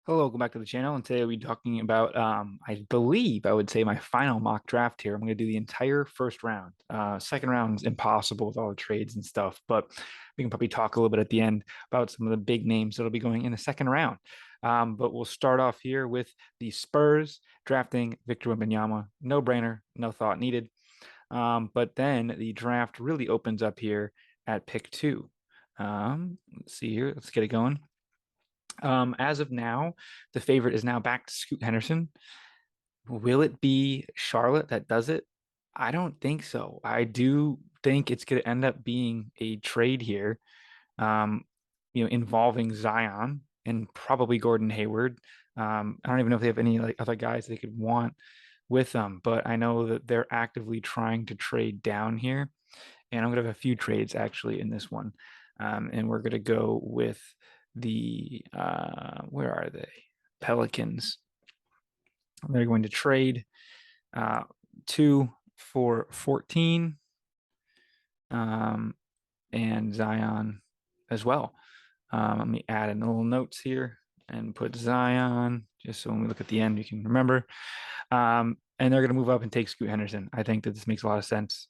Hello, welcome back to the channel. And today we'll be talking about, I believe I would say my final mock draft here. I'm going to do the entire first round. Second round's impossible with all the trades and stuff, but we can probably talk a little bit at the end about some of the big names that'll be going in the second round. But we'll start off here with the Spurs drafting Victor Wembanyama. No brainer, no thought needed. But then the draft really opens up here at pick two. Let's see here. Let's get it going. As of now, the favorite is now back to Scoot Henderson. Will it be Charlotte that does it? I don't think so. I do think it's going to end up being a trade here, um, involving Zion and probably Gordon Hayward. I don't even know if they have any like other guys they could want with them, but I know that they're actively trying to trade down here, and I'm going to have a few trades actually in this one, and we're going to go with the where are they? Pelicans. They're going to trade uh, 2 for 14, um, and Zion as well. Let me add in little notes here and put Zion, just so when we look at the end, you can remember. And they're going to move up and take Scoot Henderson. I think that this makes a lot of sense.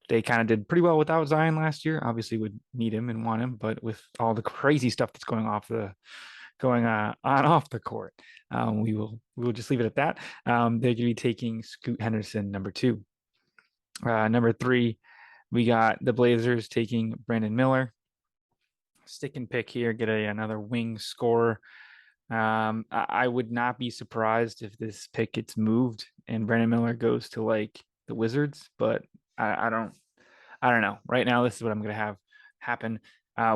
They kind of did pretty well without Zion last year. Obviously, would need him and want him, but with all the crazy stuff that's going on off the court, we will just leave it at that. They're going to be taking Scoot Henderson, number two. Number three, we got the Blazers taking Brandon Miller. Stick and pick here, get another wing scorer. I would not be surprised if this pick gets moved and Brandon Miller goes to like the Wizards, but I don't know. Right now, this is what I'm going to have happen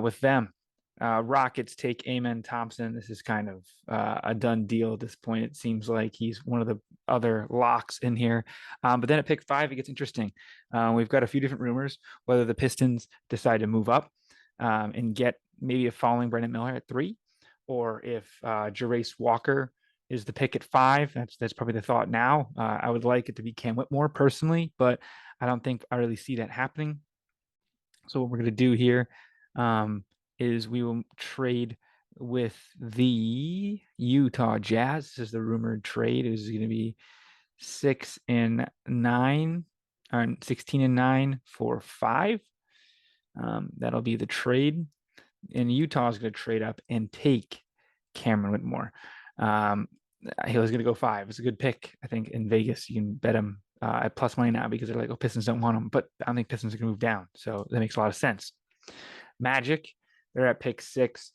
with them. Rockets take Amen Thompson. This is kind of a done deal at this point. It seems like he's one of the other locks in here. But then at pick five, it gets interesting. We've got a few different rumors whether the Pistons decide to move up and get maybe a falling Brandon Miller at three, or if Jerace Walker is the pick at five. That's probably the thought now. I would like it to be Cam Whitmore personally, but I don't think I really see that happening. So what we're going to do here um, is we will trade with the Utah Jazz. This is the rumored trade. It is going to be 6 and 9, or 16 and 9 for 5. That'll be the trade. And Utah is going to trade up and take Cameron Whitmore. He was going to go 5. It's a good pick, I think, in Vegas. You can bet him at plus money now because they're like, oh, Pistons don't want him. But I don't think Pistons are going to move down. So that makes a lot of sense. Magic, they're at pick 6.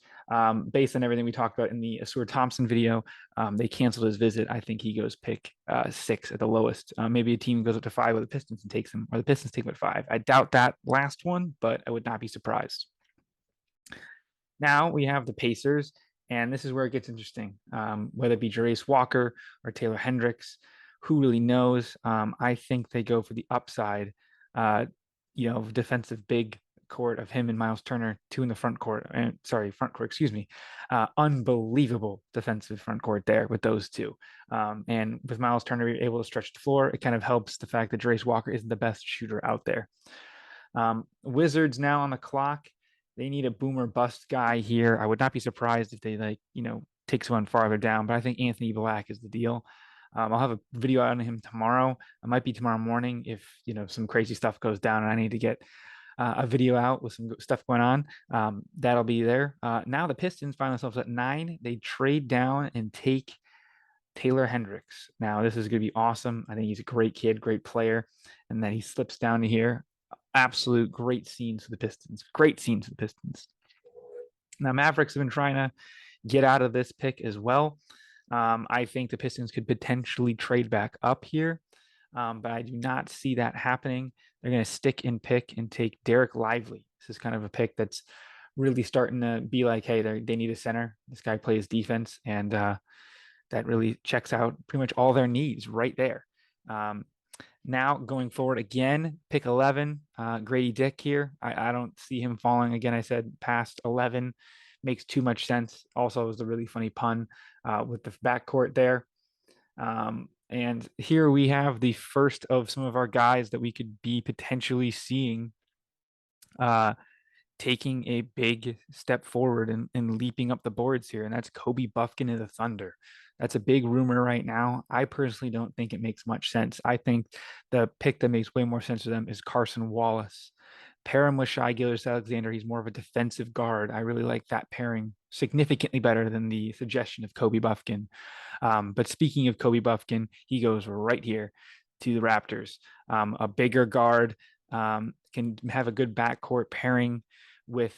Based on everything we talked about in the Asur Thompson video, they canceled his visit. I think he goes pick 6 at the lowest. Maybe a team goes up to 5 with the Pistons and takes him, or the Pistons take him at 5. I doubt that last one, but I would not be surprised. Now we have the Pacers, and this is where it gets interesting. Whether it be Jerace Walker or Taylor Hendricks, who really knows? I think they go for the upside, defensive big court of him and Miles Turner, two in the front court. And sorry, front court, excuse me. Unbelievable defensive front court there with those two. And with Miles Turner able to stretch the floor, it kind of helps the fact that Jerace Walker isn't the best shooter out there. Wizards now on the clock. They need a boomer bust guy here. I would not be surprised if they take someone farther down, but I think Anthony Black is the deal. I'll have a video on him tomorrow. It might be tomorrow morning if some crazy stuff goes down and I need to get a video out with some stuff going on. That'll be there. Now the Pistons find themselves at 9. They trade down and take Taylor Hendricks. Now this is going to be awesome. I think he's a great kid, great player, and then he slips down to here. Absolute great scenes for the Pistons. Great scenes for the Pistons. Now Mavericks have been trying to get out of this pick as well. I think the Pistons could potentially trade back up here, but I do not see that happening. They're going to stick in pick and take Derek Lively. This is kind of a pick that's really starting to be like, hey, they need a center. This guy plays defense, and that really checks out pretty much all their needs right there. Now going forward again, pick 11, Grady Dick here. I don't see him falling again. I said past 11 makes too much sense. Also, it was a really funny pun with the backcourt there. And here we have the first of some of our guys that we could be potentially seeing taking a big step forward and leaping up the boards here, and that's Kobe Buffkin of the Thunder. That's a big rumor right now. I personally don't think it makes much sense. I think the pick that makes way more sense to them is Carson Wallace. Pair him with Shai Gilgeous-Alexander. He's more of a defensive guard. I really like that pairing significantly better than the suggestion of Kobe Buffkin. But speaking of Kobe Buffkin, he goes right here to the Raptors. A bigger guard, can have a good backcourt pairing with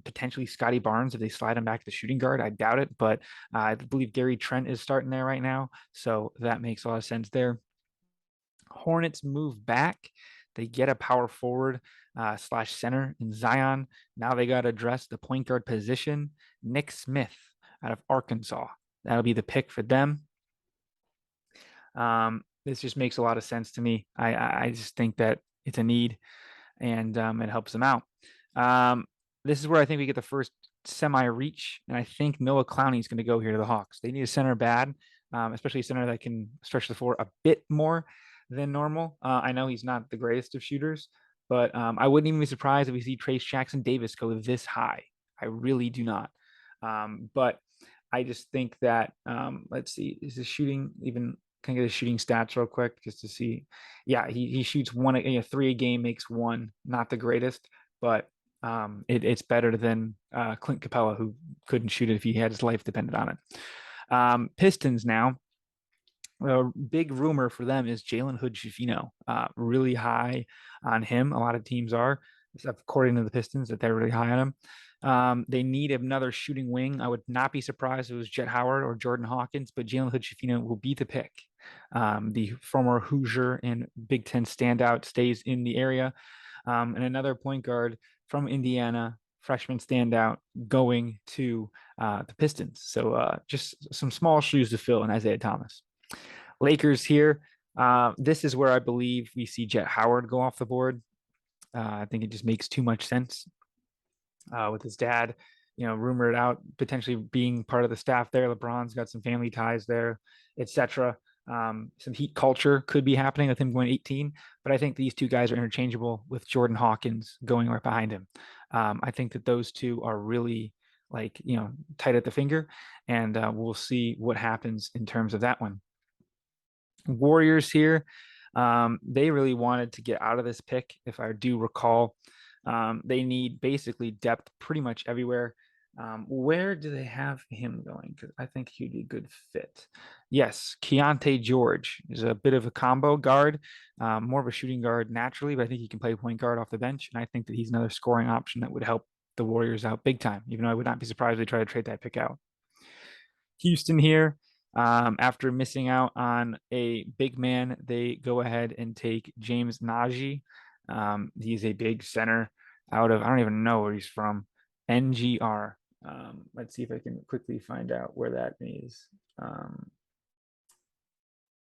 potentially Scotty Barnes if they slide him back to shooting guard. I doubt it, but I believe Gary Trent is starting there right now. So that makes a lot of sense there. Hornets move back. They get a power forward slash center in Zion. Now they got to address the point guard position. Nick Smith out of Arkansas. That'll be the pick for them. This just makes a lot of sense to me. I just think that it's a need, and it helps them out. This is where I think we get the first semi-reach, and I think Noah Clowney is going to go here to the Hawks. They need a center bad, especially a center that can stretch the floor a bit more than normal. I know he's not the greatest of shooters, but I wouldn't even be surprised if we see Trace Jackson Davis go this high. I really do not. But I just think that let's see, is the shooting even? Can I get his shooting stats real quick just to see? Yeah, he shoots three a game, makes one. Not the greatest, but it's better than Clint Capella, who couldn't shoot it if he had his life depended on it. Pistons now. A big rumor for them is Jalen Hood-Schifino. Really high on him. A lot of teams are, according to the Pistons, that they're really high on him. They need another shooting wing. I would not be surprised if it was Jet Howard or Jordan Hawkins, but Jalen Hood-Schifino will be the pick. The former Hoosier and Big Ten standout stays in the area. And another point guard from Indiana, freshman standout, going to the Pistons. So just some small shoes to fill in Isaiah Thomas. Lakers here. This is where I believe we see Jet Howard go off the board. I think it just makes too much sense with his dad, rumored out potentially being part of the staff there. LeBron's got some family ties there, etc. Some Heat culture could be happening with him going 18, but I think these two guys are interchangeable with Jordan Hawkins going right behind him. I think that those two are really tight at the finger, and we'll see what happens in terms of that one. Warriors here, they really wanted to get out of this pick, if I do recall. They need basically depth pretty much everywhere. Where do they have him going? Because I think he'd be a good fit. Yes, Keontae George is a bit of a combo guard, more of a shooting guard naturally, but I think he can play point guard off the bench, and I think that he's another scoring option that would help the Warriors out big time, even though I would not be surprised if they try to trade that pick out. Houston here, after missing out on a big man, they go ahead and take James Nagy. He's a big center out of, I don't even know where he's from, NGR. Let's see if I can quickly find out where that is.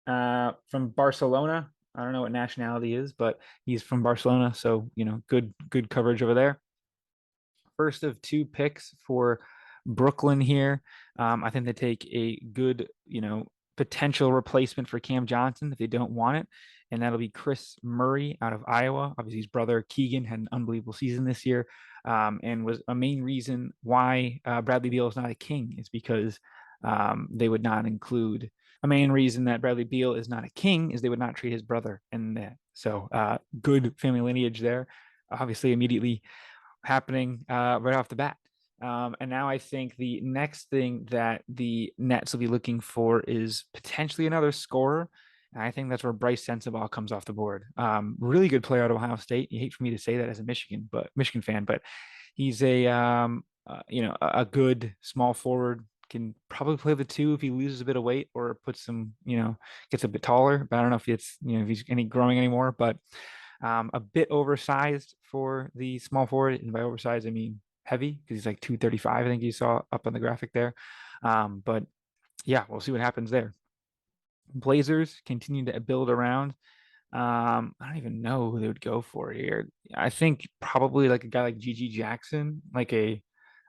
From Barcelona. I don't know what nationality is, but he's from Barcelona. So, good coverage over there. First of two picks for Brooklyn here. I think they take a good, potential replacement for Cam Johnson if they don't want it. And that'll be Chris Murray out of Iowa. Obviously, his brother Keegan had an unbelievable season this year, and was a main reason why Bradley Beal is not a king is because they would not include a main reason that Bradley Beal is not a king is they would not treat his brother in that. So good family lineage there. Obviously, immediately happening right off the bat. And now I think the next thing that the Nets will be looking for is potentially another scorer. And I think that's where Bryce Sensabaugh comes off the board. Really good player out of Ohio State. You hate for me to say that as a Michigan fan, but he's a good small forward. Can probably play the two if he loses a bit of weight or puts some, gets a bit taller. But I don't know if it's, if he's growing anymore. But a bit oversized for the small forward, and by oversized I mean heavy because he's like 235. I think you saw up on the graphic there. But yeah, we'll see what happens there. Blazers continue to build around. I don't even know who they would go for here. I think probably like a guy like GG Jackson, like a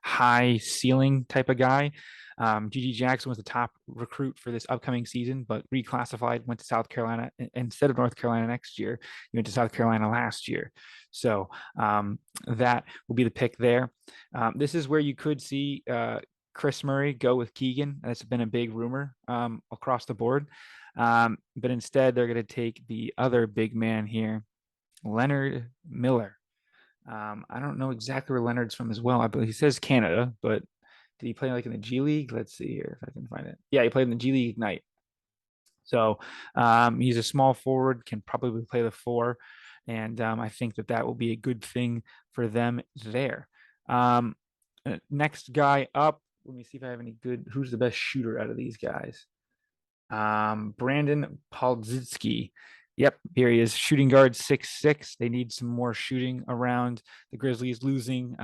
high ceiling type of guy. GG Jackson was the top recruit for this upcoming season, but reclassified, went to South Carolina instead of North Carolina next year. He went to South Carolina last year. So that will be the pick there. This is where you could see Chris Murray go with Keegan. That's been a big rumor across the board. But instead, they're going to take the other big man here, Leonard Miller. I don't know exactly where Leonard's from as well. I believe he says Canada, but did he play like in the G League? Let's see here if I can find it. Yeah, he played in the G League Ignite. So he's a small forward, can probably play the four, and I think that that will be a good thing for them there. Next guy up, let me see if I have any good. Who's the best shooter out of these guys? Brandon Paldzitsky. Yep, here he is, shooting guard 6'6". They need some more shooting around the Grizzlies, losing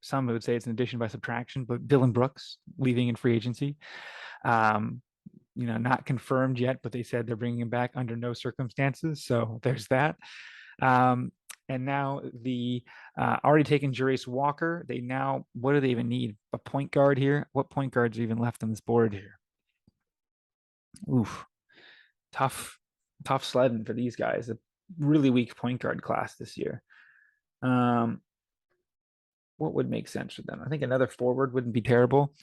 some would say it's an addition by subtraction, but Dylan Brooks leaving in free agency. Not confirmed yet, but they said they're bringing him back under no circumstances. So there's that. And now the already taken Jarace Walker. What do they even need? A point guard here? What point guards are even left on this board here? Oof, tough sledding for these guys. A really weak point guard class this year. What would make sense for them? I think another forward wouldn't be terrible.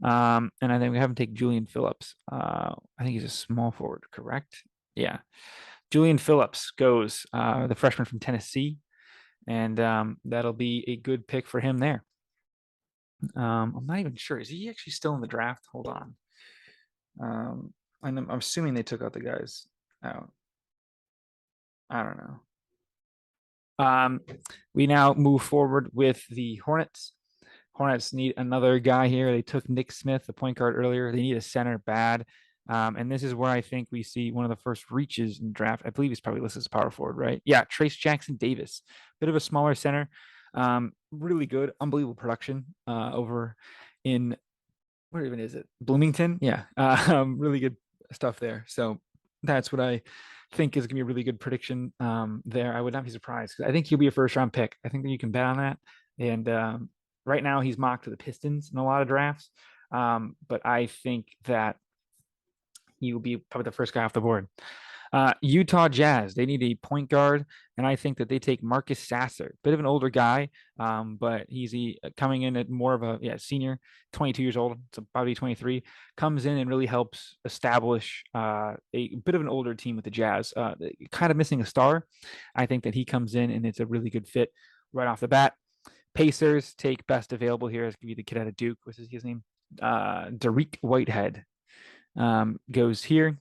And I think we haven't taken Julian Phillips. I think he's a small forward, correct? Yeah. Julian Phillips goes, the freshman from Tennessee, and that'll be a good pick for him there. I'm not even sure. Is he actually still in the draft? Hold on. I'm assuming they took out the guys out. I don't know. We now move forward with the Hornets. Hornets need another guy here. They took Nick Smith, the point guard, earlier. They need a center bad. And this is where I think we see one of the first reaches in the draft. I believe he's probably listed as power forward, right? Yeah, Trace Jackson Davis. Bit of a smaller center. Really good, unbelievable production over in, where even is it? Bloomington? Yeah. Really good stuff there. So that's what I think is going to be a really good prediction there. I would not be surprised. I think he'll be a first round pick. I think that you can bet on that. And right now he's mocked to the Pistons in a lot of drafts. But I think that he will be probably the first guy off the board. Utah Jazz, they need a point guard, and I think that they take Marcus Sasser, bit of an older guy, but he's coming in at more of a senior, 22 years old, so probably 23, comes in and really helps establish a bit of an older team with the Jazz, kind of missing a star. I think that he comes in and it's a really good fit right off the bat. Pacers take best available here. It's going to be the kid out of Duke. What's his name? Dariq Whitehead goes here.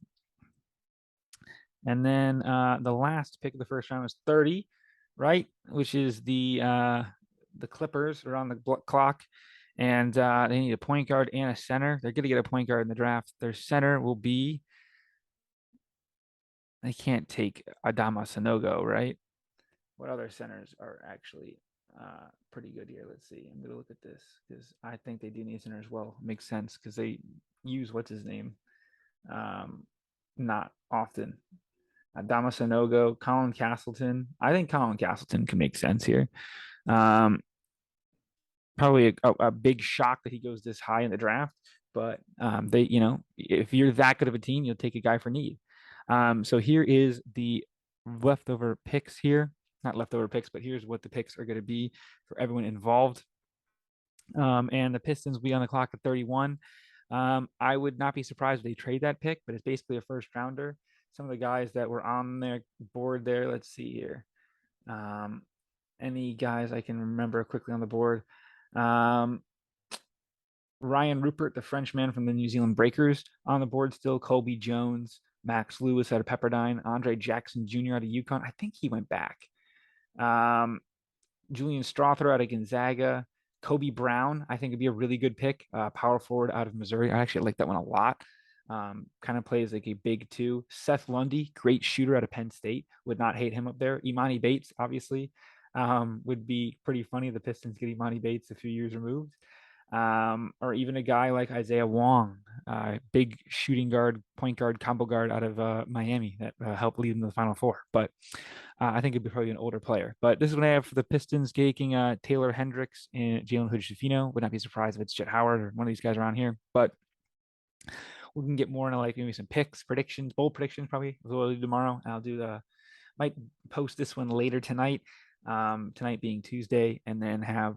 And then the last pick of the first round was 30, right? Which is the Clippers are on the clock, and they need a point guard and a center. They're going to get a point guard in the draft. Their center will be. They can't take Adama Sanogo, right? What other centers are actually pretty good here? Let's see. I'm going to look at this because I think they do need a center as well. Makes sense because they use what's his name not often. Adama Sanogo, Colin Castleton. I think Colin Castleton can make sense here. Probably a big shock that he goes this high in the draft, but if you're that good of a team, you'll take a guy for need. So here is the leftover picks here. Not leftover picks, but here's what the picks are going to be for everyone involved. And the Pistons will be on the clock at 31. I would not be surprised if they trade that pick, but it's basically a first rounder. Some of the guys that were on their board there, let's see here. Any guys I can remember quickly on the board. Ryan Rupert, the Frenchman from the New Zealand Breakers, on the board still. Colby Jones, Max Lewis out of Pepperdine, Andre Jackson Jr. out of UConn. I think he went back. Julian Strother out of Gonzaga. Kobe Brown, I think would be a really good pick. Power forward out of Missouri. I actually like that one a lot. Kind of plays like a big two. Seth Lundy, great shooter out of Penn State. Would not hate him up there. Imani Bates, obviously, would be pretty funny. The Pistons get Imani Bates a few years removed. or even a guy like Isaiah Wong, big shooting guard, point guard, combo guard out of Miami that helped lead them to the Final Four. But I think it'd be probably an older player. But this is what I have for the Pistons, taking Taylor Hendricks and Jalen Hood-Schifino. Would not be surprised if it's Chet Howard or one of these guys around here. But we can get more into like maybe some picks, predictions, bold predictions probably. We'll do tomorrow. I'll do might post this one later tonight. Tonight being Tuesday, and then have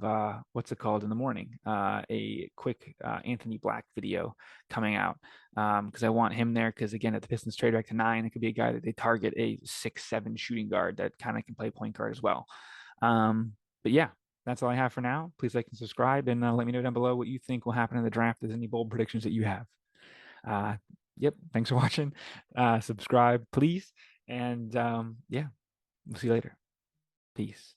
what's it called in the morning? A quick Anthony Black video coming out because I want him there. Because again, at the Pistons trade back to 9, it could be a guy that they target, a 6'7" shooting guard that kind of can play point guard as well. But yeah, that's all I have for now. Please like and subscribe, and let me know down below what you think will happen in the draft. If there's any bold predictions that you have. Uh, yep. Thanks for watching. Subscribe, please. And yeah, we'll see you later. Peace.